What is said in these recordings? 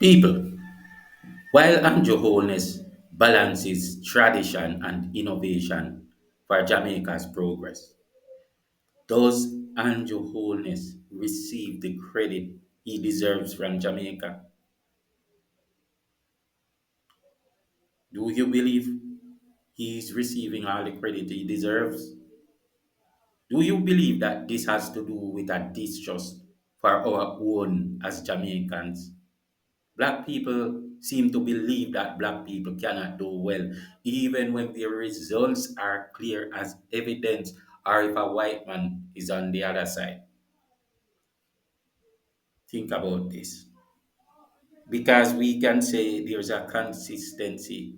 People, while Andrew Holness balances tradition and innovation for Jamaica's progress, does Andrew Holness receive the credit he deserves from Jamaica? Do you believe he is receiving all the credit he deserves? Do you believe that this has to do with a distrust for our own as Jamaicans? Black people seem to believe that black people cannot do well, even when the results are clear as evidence, or if a white man is on the other side. Think about this. Because we can say there's a consistency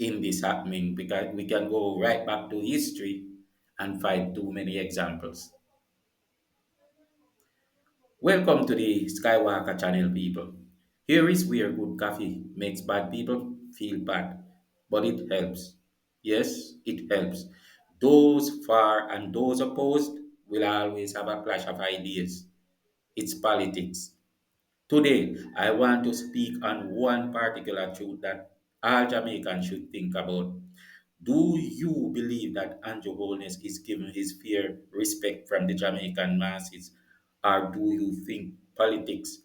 in this happening, because we can go right back to history and find too many examples. Welcome to the Skywalker channel, people. Here is where good coffee makes bad people feel bad, but it helps. Yes, it helps. Those for and those opposed will always have a clash of ideas. It's politics. Today, I want to speak on one particular truth that all Jamaicans should think about. Do you believe that Andrew Holness is given his fair respect from the Jamaican masses? Or do you think politics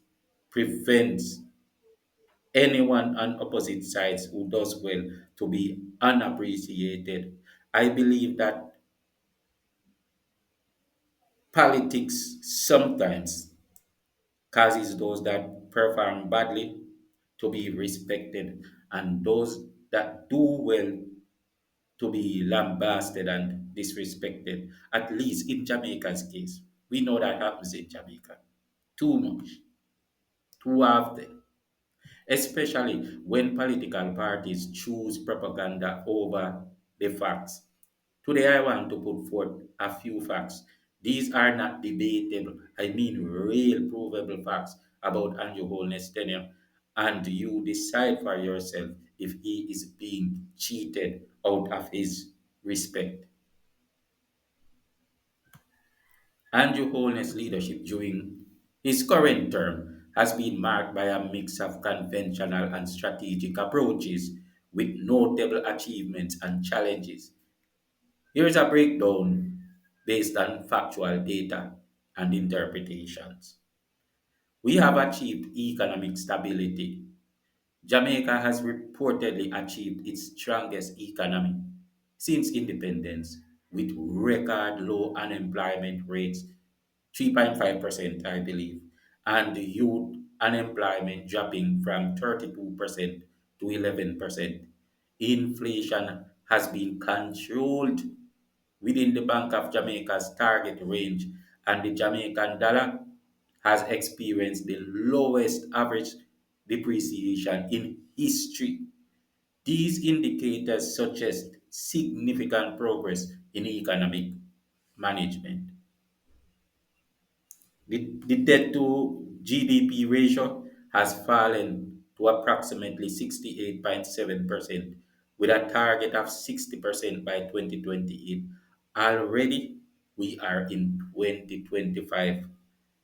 prevents anyone on opposite sides who does well to be unappreciated? I believe that politics sometimes causes those that perform badly to be respected and those that do well to be lambasted and disrespected, at least in Jamaica's case. We know that happens in Jamaica too much, too often, especially when political parties choose propaganda over the facts. Today, I want to put forth a few facts. These are not debatable, I mean real provable facts about Andrew Holness' tenure, and you decide for yourself if he is being cheated out of his respect. Andrew Holness' leadership during his current term has been marked by a mix of conventional and strategic approaches with notable achievements and challenges. Here is a breakdown based on factual data and interpretations. We have achieved economic stability. Jamaica has reportedly achieved its strongest economy since independence, with record low unemployment rates, 3.5%, I believe, and youth unemployment dropping from 32% to 11%. Inflation has been controlled within the Bank of Jamaica's target range, and the Jamaican dollar has experienced the lowest average depreciation in history. These indicators suggest significant progress in economic management. The debt to GDP ratio has fallen to approximately 68.7%, with a target of 60% by 2028. Already, we are in 2025.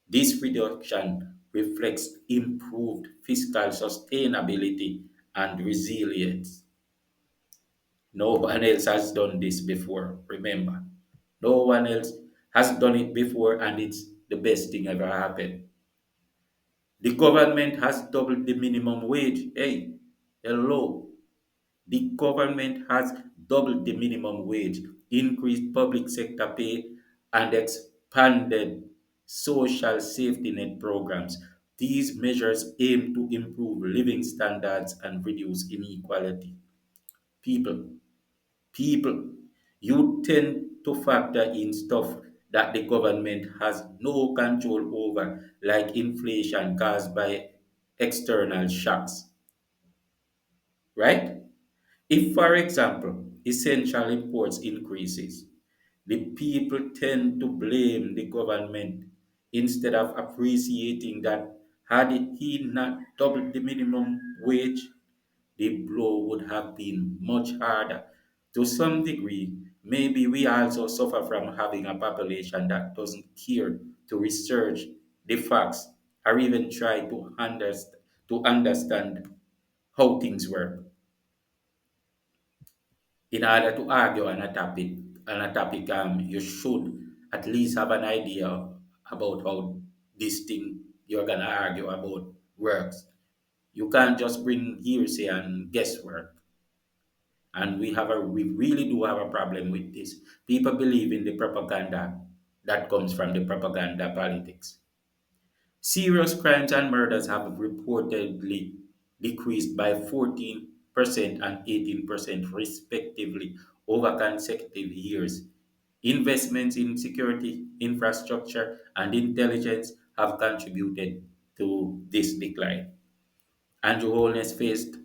This reduction reflects improved fiscal sustainability and resilience. No one else has done this before, remember. No one else has done it before, and it's the best thing ever happened. The government has doubled the minimum wage. Hey, hello. The government has doubled the minimum wage, increased public sector pay, and expanded social safety net programs. These measures aim to improve living standards and reduce inequality. People, people, you tend to factor in stuff that the government has no control over, like inflation caused by external shocks, right? If, for example, essential imports increases, the people tend to blame the government instead of appreciating that had he not doubled the minimum wage, the blow would have been much harder. To some degree, maybe we also suffer from having a population that doesn't care to research the facts or even try to understand to understand how things work in order to argue on a topic, you should at least have an idea about how this thing you're gonna argue about works. You can't just bring hearsay and guesswork. And we really do have a problem with this. People believe in the propaganda that comes from the propaganda politics. Serious crimes and murders have reportedly decreased by 14% and 18% respectively over consecutive years. Investments in security, infrastructure, and intelligence have contributed to this decline. Andrew Holness faced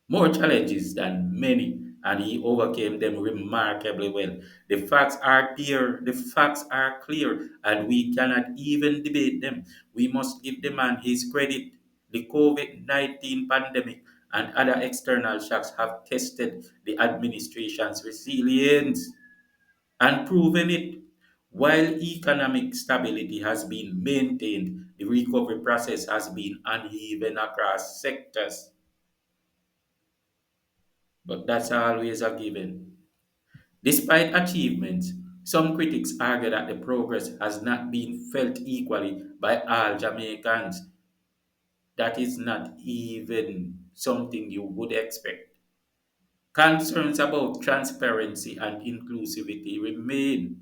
more challenges than many, and he overcame them remarkably well. The facts are there, the facts are clear, and we cannot even debate them. We must give the man his credit. The COVID 19 pandemic and other external shocks have tested the administration's resilience and proven it. While economic stability has been maintained, the recovery process has been uneven across sectors. But that's always a given. Despite achievements, some critics argue that the progress has not been felt equally by all Jamaicans. That is not even something you would expect. Concerns about transparency and inclusivity remain.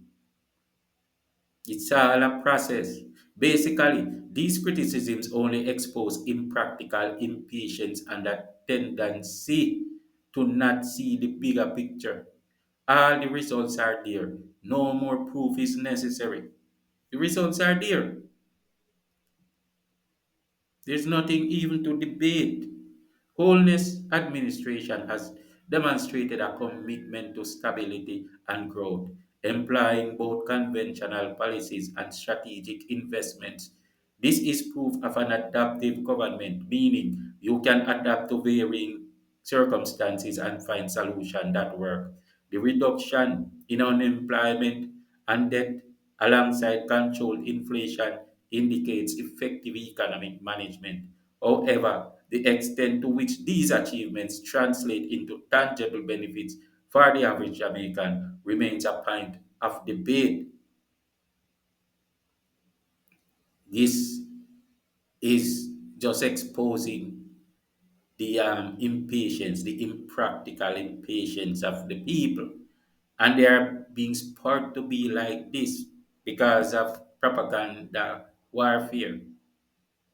It's all a process. Basically, these criticisms only expose impractical impatience and a tendency to not see the bigger picture. All the results are there. No more proof is necessary. The results are there. There's nothing even to debate. Wholeness administration has demonstrated a commitment to stability and growth, employing both conventional policies and strategic investments. This is proof of an adaptive government, meaning you can adapt to varying circumstances and find solutions that work. The reduction in unemployment and debt alongside controlled inflation indicates effective economic management. However, the extent to which these achievements translate into tangible benefits for the average Jamaican remains a point of debate. This is just exposing the impatience, the impractical impatience of the people. And they are being spurred to be like this because of propaganda warfare,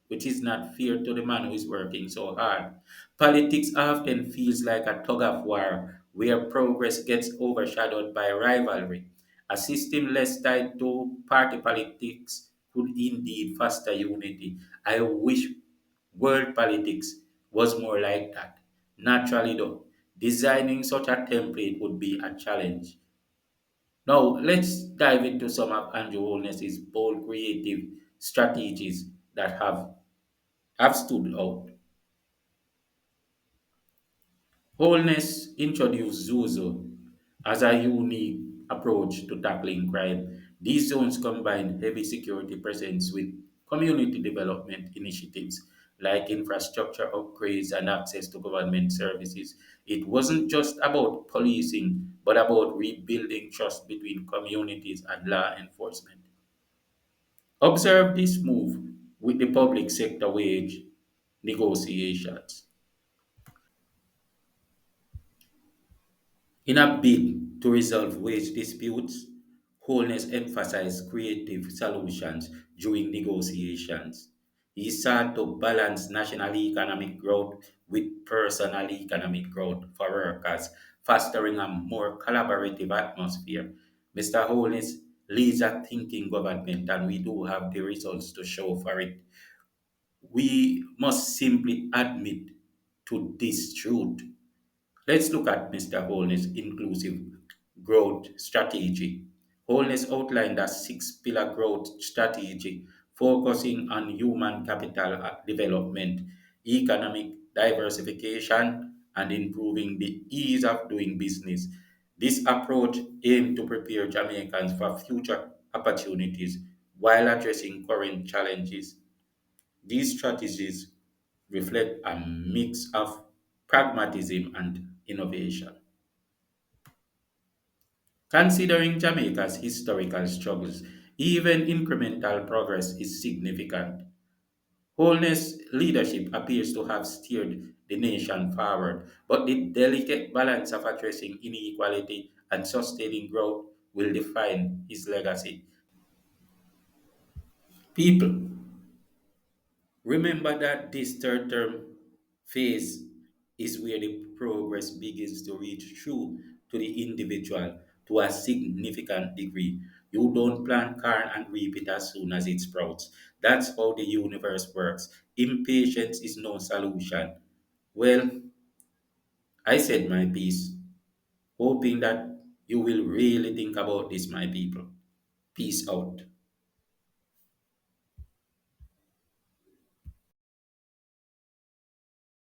which is not fair to the man who is working so hard. Politics often feels like a tug of war where progress gets overshadowed by rivalry. A system less tied to party politics could indeed foster unity. I wish world politics was more like that. Naturally, though, designing such a template would be a challenge. Now, let's dive into some of Andrew Holness's bold creative strategies that have stood out. Holness introduced Zuzu as a unique approach to tackling crime. These zones combined heavy security presence with community development initiatives like infrastructure upgrades and access to government services. It wasn't just about policing, but about rebuilding trust between communities and law enforcement. Observe this move with the public sector wage negotiations. In a bid to resolve wage disputes, Holness emphasized creative solutions during negotiations. He sought to balance national economic growth with personal economic growth for workers, fostering a more collaborative atmosphere. Mr. Holness leads a thinking government, and we do have the results to show for it. We must simply admit to this truth. Let's look at Mr. Holness' inclusive growth strategy. Holness outlined a six-pillar growth strategy focusing on human capital development, economic diversification, and improving the ease of doing business. This approach aimed to prepare Jamaicans for future opportunities while addressing current challenges. These strategies reflect a mix of pragmatism and innovation. Considering Jamaica's historical struggles, even incremental progress is significant. Holness' leadership appears to have steered the nation forward, but the delicate balance of addressing inequality and sustaining growth will define his legacy. People, remember that this third term phase is where the progress begins to reach through to the individual to a significant degree. You don't plant corn and reap it as soon as it sprouts. That's how the universe works. Impatience is no solution. Well, I said my piece, hoping that you will really think about this, my people. Peace out.